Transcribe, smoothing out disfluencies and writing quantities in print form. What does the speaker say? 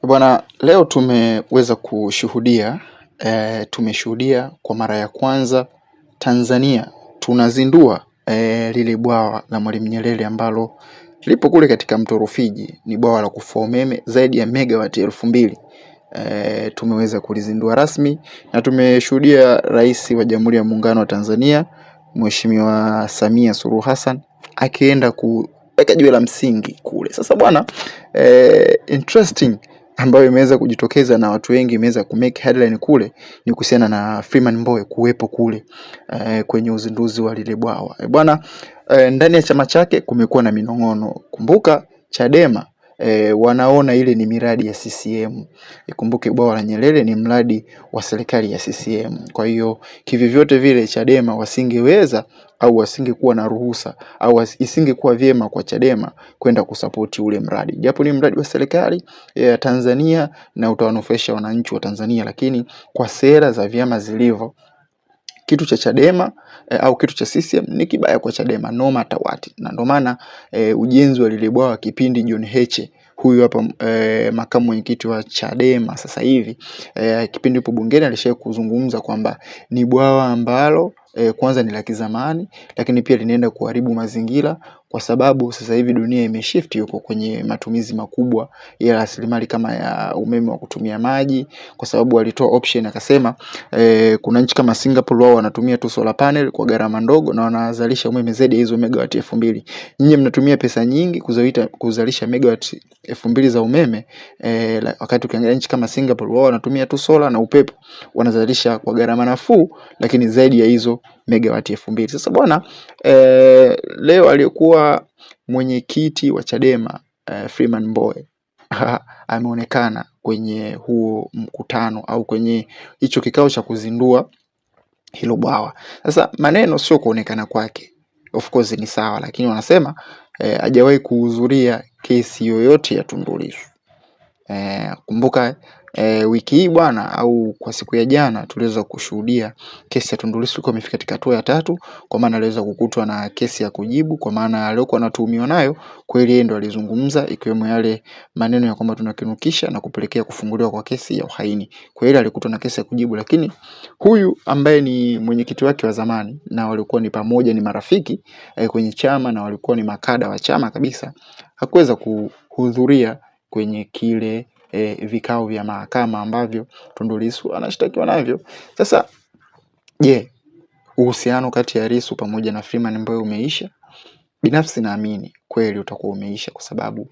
Bwana, leo tumeweza kushuhudia tumeshuhudia kwa mara ya kwanza Tanzania tunazindua lile bwawa la Mwalimu Nyerere ambalo lipo kule katika mto Rufiji. Ni bwawa la kufua umeme zaidi ya megawati 2000. Tumeweza kulizindua rasmi na tumeshuhudia Rais wa Jamhuri ya Muungano wa Tanzania Mheshimiwa Samia Suluhu Hassan akienda kuweka jiwe la msingi kule. Sasa bwana, interesting ambayo imeweza kujitokeza na watu wengi imeweza kumake headline kule ni kuhusiana na Freeman Mbowe kuwepo kule kwenye uzinduzi wa lile bwawa. Bwana, ndani ya chama chake kumekuwa na minong'ono. Kumbuka Chadema wanaona ile ni miradi ya CCM. Ikumbuke bwawa la Nyerere ni mradi wa serikali ya CCM. Kwa hiyo kivivyote vile Chadema wasingeweza au wasingekuwa na ruhusa au isingekuwa vyema kwa Chadema kwenda kusapoti ule mradi. Japo ni mradi wa serikali ya Tanzania na utawanufaisha wananchi wa Tanzania, lakini kwa sera za vyama zilivyo, kitu cha Chadema au kitu cha CCM ni kibaya kwa Chadema no matter what. Na ndio maana ujenzi wa lile bwawa kipindi John Heche, huyu hapa makamu mwenyekiti wa Chadema sasa hivi, kipindi yupo bungeni alishawahi kuzungumza kwamba ni bwawa ambalo kwanza ni la kizamani, lakini pia linaenda kuharibu mazingira kwa sababu sasa hivi dunia imeshift huko kwenye matumizi makubwa ya rasilimali kama ya umeme wa kutumia maji, kwa sababu walitoa option akasema kuna nchi kama Singapore wao wanatumia tu solar panel kwa gharama ndogo na wanazalisha umeme zaidi ya hizo megawati 2000. Nyinyi mnatumia pesa nyingi kuzalisha megawati 2000 za umeme, wakati ukiangalia nchi kama Singapore wao wanatumia tu solar na upepo, wanazalisha kwa gharama nafuu lakini zaidi ya hizo megawati 2000. Sasa bwana, leo aliyekuwa mwenyekiti wa Chadema Freeman Mbowe ameonekana kwenye huo mkutano au kwenye hicho kikao cha kuzindua hilo bwawa. Sasa maneno sio kuonekana kwake, of course ni sawa, lakini wanasema hajawahi kuhudhuria kesi yoyote ya Tundu Lissu. Kumbuka wiki hii bwana, au kwa siku ya jana tuliweza kushuhudia kesi ya Tundu Lissu ilikuwa imefika katika hatua ya 3, kwa maana aliweza kukutwa na kesi ya kujibu, kwa maana aliyokuwa anatuhumiwa nayo kweli yeye ndo alizungumza, ikiwemo yale maneno ya kwamba tunakinukisha na kupelekea kufunguliwa kwa kesi ya uhaini. Kwa hiyo alikutwa na kesi ya kujibu, lakini huyu ambaye ni mwenyekiti wake wa zamani na walikuwa ni pamoja ni marafiki kwenye chama na walikuwa ni makada wa chama kabisa, hakuweza kuhudhuria kwenye kile vikao vya mahakama ambavyo Tundu Lissu anashtakiwa navyo. Sasa uhusiano kati ya Lissu pamoja na Freeman Mbowe umeisha? Binafsi naamini kweli utakuwa umeisha, kwa sababu